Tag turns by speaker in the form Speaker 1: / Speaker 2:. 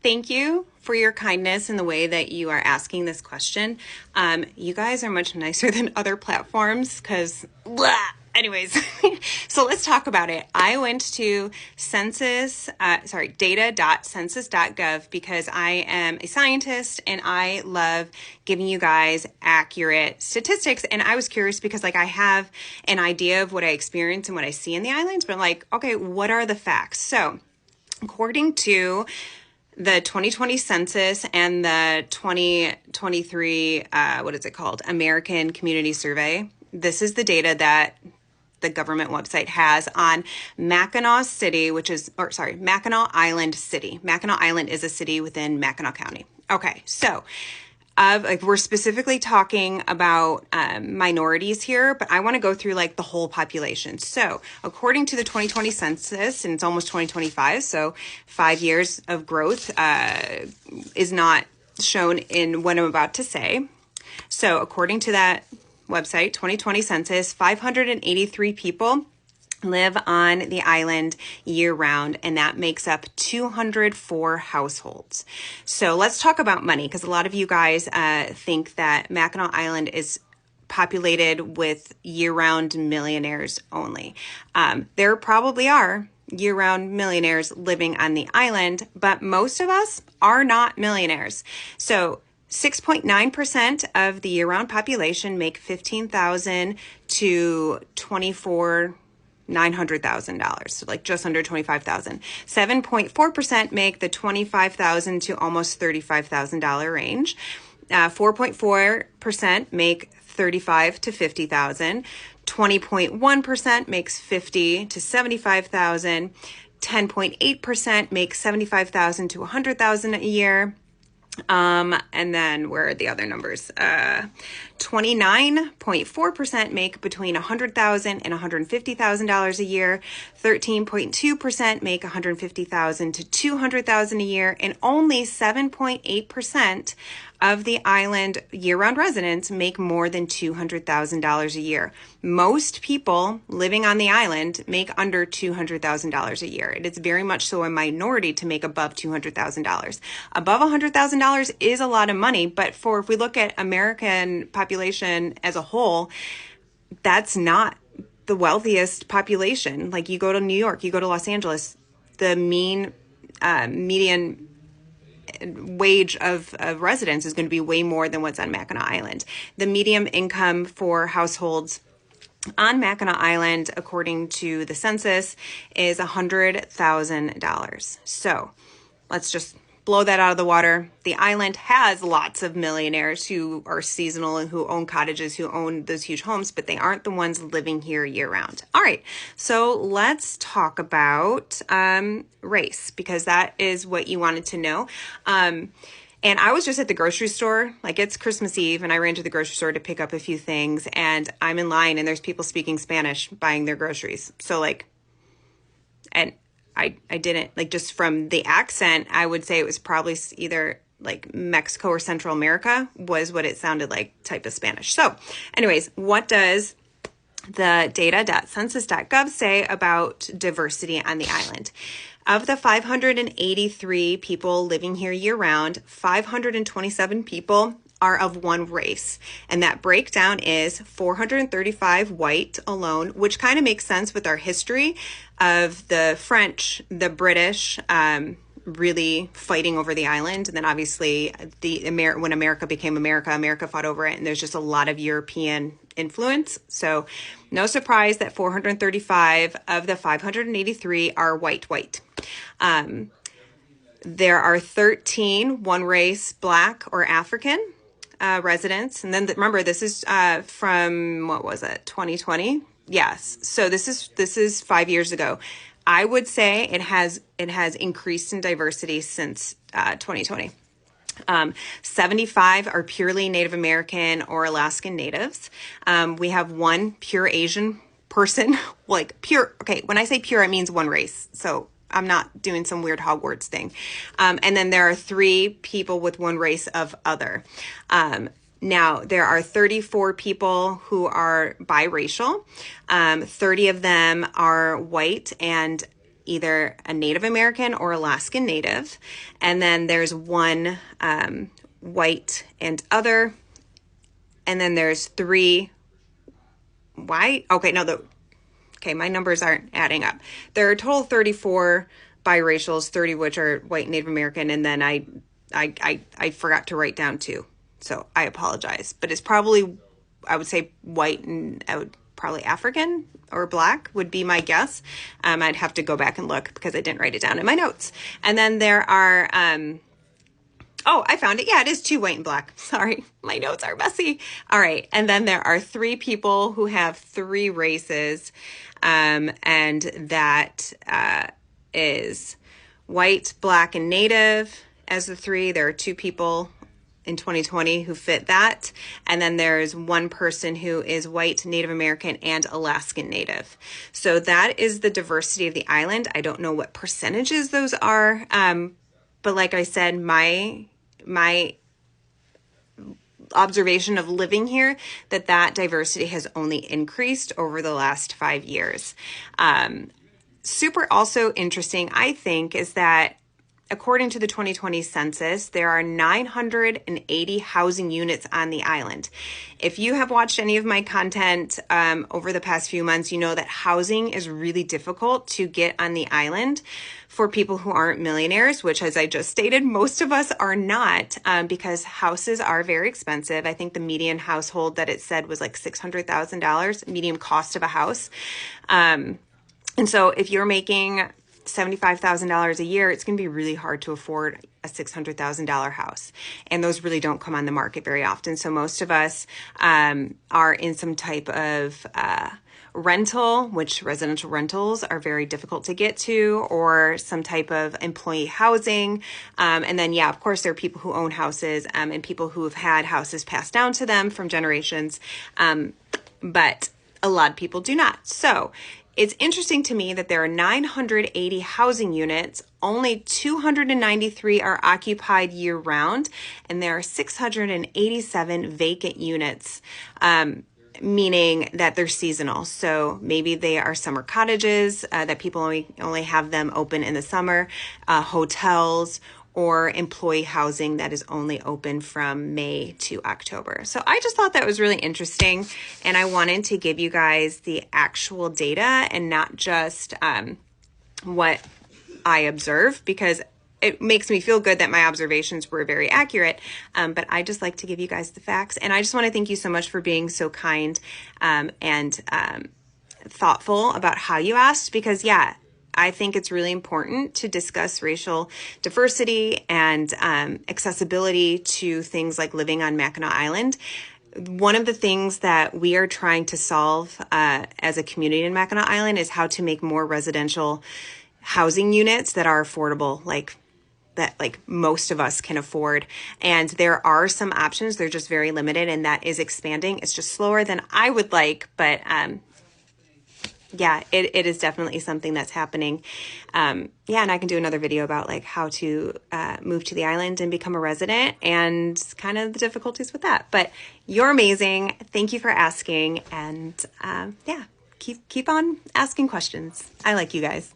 Speaker 1: Thank you for your kindness in the way that you are asking this question. You guys are much nicer than other platforms because, anyways, so let's talk about it. I went to data.census.gov because I am a scientist and I love giving you guys accurate statistics. And I was curious because I have an idea of what I experience and what I see in the islands, but I'm like, okay, what are the facts? So according to the 2020 census and the 2023, American Community Survey, this is the data that the government website has on Mackinac Island City. Mackinac Island is a city within Mackinac County. Okay, so we're specifically talking about minorities here, but I want to go through the whole population. So according to the 2020 census, and it's almost 2025, so 5 years of growth is not shown in what I'm about to say. So according to that website, 2020 census, 583 people live on the island year round, and that makes up 204 households. So let's talk about money, because a lot of you guys think that Mackinac Island is populated with year-round millionaires only. There probably are year-round millionaires living on the island, but most of us are not millionaires. So 6.9% of the year-round population make $15,000 to $900,000, so just under $25,000. 7.4% make the $25,000 to almost $35,000 range. 4.4% make $35,000 to $50,000. 20.1% makes $50,000 to $75,000. 10.8% makes $75,000 to $100,000 a year. And then where are the other numbers? 29.4% make between $100,000 and $150,000 a year. 13.2% make $150,000 to $200,000 a year, and only 7.8% of the island year-round residents make more than $200,000 a year. Most people living on the island make under $200,000 a year. It is very much so a minority to make above $200,000. Above $100,000 is a lot of money, but if we look at American population as a whole, that's not the wealthiest population. You go to New York, you go to Los Angeles, the median wage of residents is going to be way more than what's on Mackinac Island. The median income for households on Mackinac Island, according to the census, is $100,000. So let's just blow that out of the water. The island has lots of millionaires who are seasonal and who own cottages, who own those huge homes, but they aren't the ones living here year round. All right, so let's talk about race, because that is what you wanted to know. And I was just at the grocery store, it's Christmas Eve, and I ran to the grocery store to pick up a few things, and I'm in line and there's people speaking Spanish buying their groceries. So and I didn't, just from the accent, I would say it was probably either Mexico or Central America was what it sounded like, type of Spanish. So anyways, what does the data.census.gov say about diversity on the island? Of the 583 people living here year round, 527 people are of one race. And that breakdown is 435 white alone, which kind of makes sense with our history of the French, the British, really fighting over the island. And then obviously when America became America, America fought over it. And there's just a lot of European influence. So no surprise that 435 of the 583 are white. There are 13 one race, Black or African residents. And then remember, this is from, 2020? Yes. So this is 5 years ago. I would say it has increased in diversity since 2020. 75 are purely Native American or Alaskan natives. We have one pure Asian person, pure. Okay, when I say pure, it means one race. So I'm not doing some weird Hogwarts thing. And then there are 3 people with one race of other. Now, there are 34 people who are biracial. 30 of them are white, and either a Native American or Alaskan Native. And then there's one white and other. And then there's 3 white. Okay, no, my numbers aren't adding up. There are a total 34 biracials, 30 which are white and Native American, and then I forgot to write down 2. So I apologize. But it's probably, I would say white, and I would probably African or black would be my guess. I'd have to go back and look because I didn't write it down in my notes. And then there are oh, I found it. Yeah, it is 2 white and black. Sorry, my notes are messy. All right. And then there are 3 people who have 3 races. And that is white, black, and Native as the 3. There are 2 people in 2020 who fit that. And then there's 1 person who is white, Native American, and Alaskan Native. So that is the diversity of the island. I don't know what percentages those are. But like I said, my observation of living here, that diversity has only increased over the last 5 years. Super also interesting, I think, is that according to the 2020 census, there are 980 housing units on the island. If you have watched any of my content over the past few months, you know that housing is really difficult to get on the island for people who aren't millionaires, which, as I just stated, most of us are not, because houses are very expensive. I think the median household that it said was like $600,000, median cost of a house. And so if you're making $75,000 a year, it's going to be really hard to afford a $600,000 house. And those really don't come on the market very often. So most of us are in some type of rental, which residential rentals are very difficult to get to, or some type of employee housing. And then, yeah, of course, there are people who own houses and people who have had houses passed down to them from generations. But a lot of people do not. So it's interesting to me that there are 980 housing units, only 293 are occupied year round, and there are 687 vacant units, meaning that they're seasonal. So maybe they are summer cottages that people only have them open in the summer, hotels, or employee housing that is only open from May to October. So I just thought that was really interesting, and I wanted to give you guys the actual data and not just what I observe, because it makes me feel good that my observations were very accurate, but I just like to give you guys the facts. And I just want to thank you so much for being so kind and thoughtful about how you asked, because yeah, I think it's really important to discuss racial diversity and accessibility to things like living on Mackinac Island. One of the things that we are trying to solve as a community in Mackinac Island is how to make more residential housing units that are affordable, like most of us can afford. And there are some options, they're just very limited, and that is expanding. It's just slower than I would like, but yeah, it is definitely something that's happening. Yeah, and I can do another video about like how to move to the island and become a resident and kind of the difficulties with that. But you're amazing. Thank you for asking. And yeah, keep on asking questions. I like you guys.